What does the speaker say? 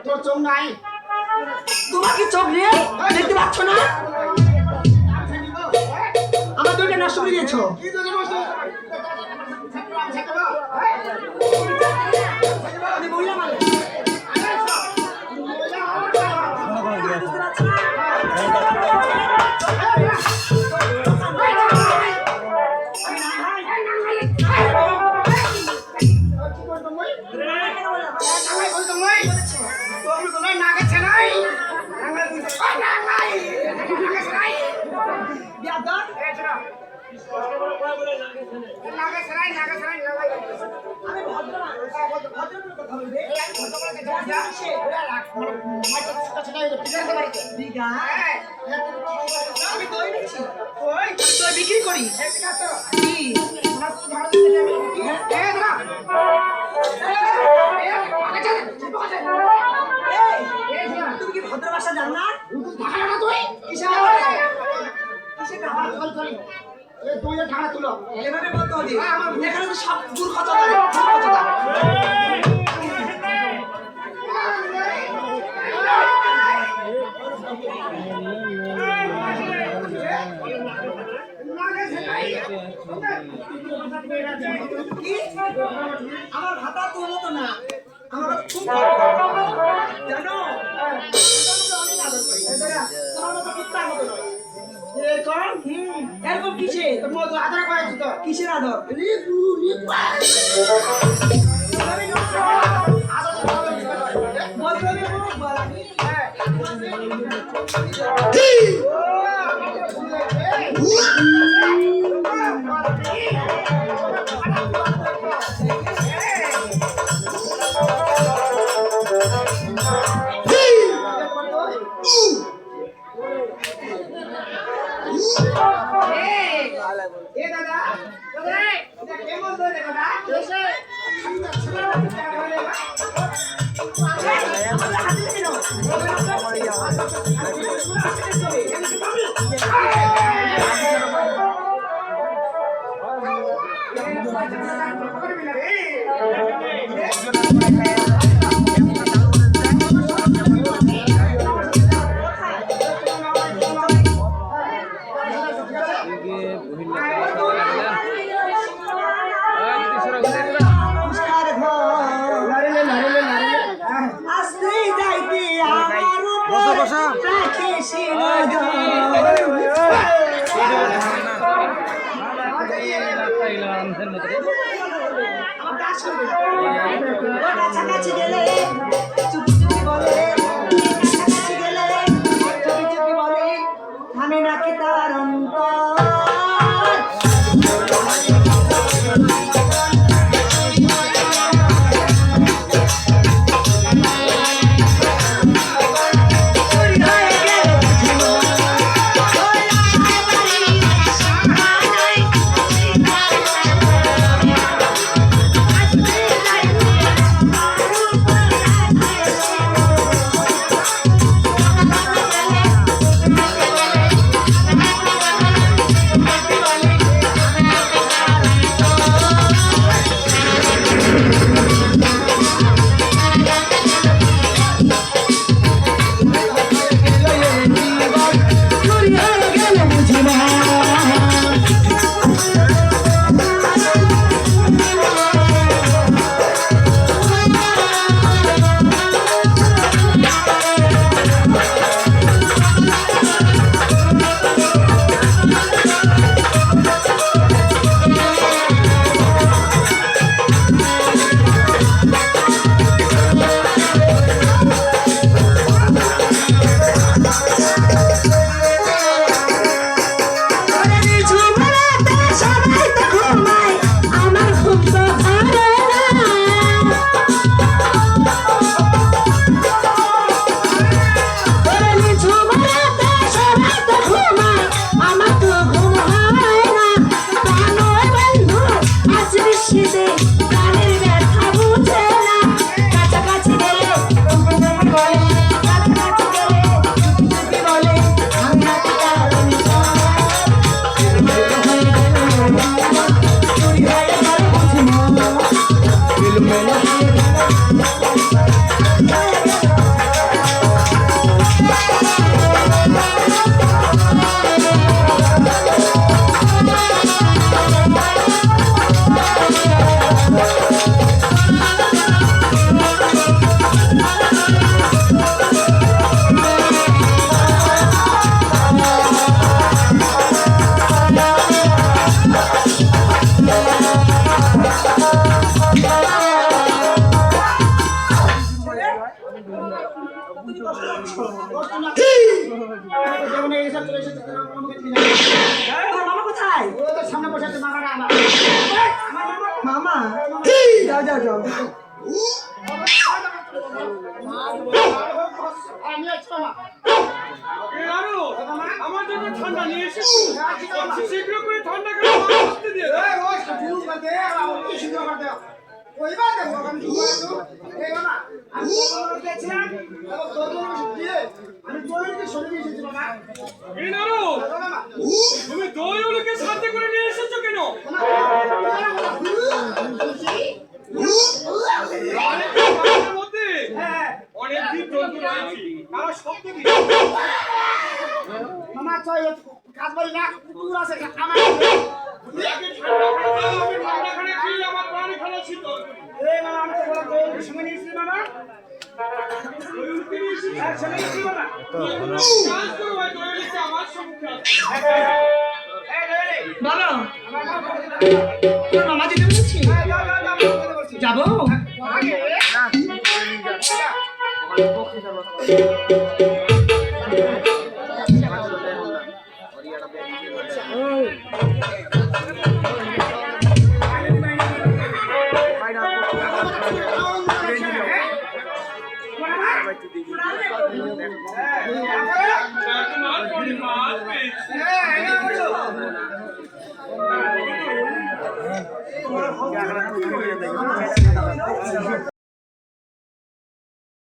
তোর চোখ নাই? তোমার কি চোখ নেই? দেখতে পাচ্ছ না? আমার দুইটা নষ্ট করে দিয়েছো। আমি বললাম বিক্রি করি। তুমি কি ভদ্র ভাষা জান না? এভাবে বলতে হবে। এখানে তো সব দূর কথা আমার ভাতা তো মতো না, আমার খুব জানো অনেক আদর করি। তোমার মতো কুত্তার মতো নয়। এরকম কিসে আদর করেছি তো? কিসের আদর? কাছাকাছি গেলে চুপি চুপি বলে, কাছাকাছি গেলে চুপি চুপি বলে, থামে নাকি তার অন্তর। আমাকে চিনে না। তোর মামা কোথায়? ও তো সামনে বসে আছে মামারা আমার। মামা যাও যাও যাও আমি আছি মামা। আরো আমার জন্য ঠান্ডা নিয়ে এসেছি শীঘ্র করে ঠান্ডা করে আসতে দিয়ে এই ও শুরু করে দে আর কি শুরু করে দে। ওইবার দে আমি শুরু করে দু। এই মামা আমি তোমার দেখছিলাম এবং তোর দিয়ে আমি তোরকে সরে দিয়েছি মামা। আরো মামা তুমি দই ওলকে সাথে করে নিয়ে এসেছো কেন আমাদের মধ্যে অনেক জীব জন্তু রয়েছে তারা শব্দ দিচ্ছে মামা চল কাজ বলি না কুকুর আছে আমার আগে ঠান্ডা খানে খেয়ে আমার প্রাণী খানা ছিল এই মামা আমি তো বড় তোর সময় নিয়েছি মামা দই উলকে নিয়ে এসেছি হ্যাঁ সময় নিয়েছি মামা কাজ করো ভাই দই উলকে আমার সম্মুখে আছে এই রে বলো আমার তোর মামা যেতে বলছি যাবো তোমার পরিবার পেয়েছি তোমার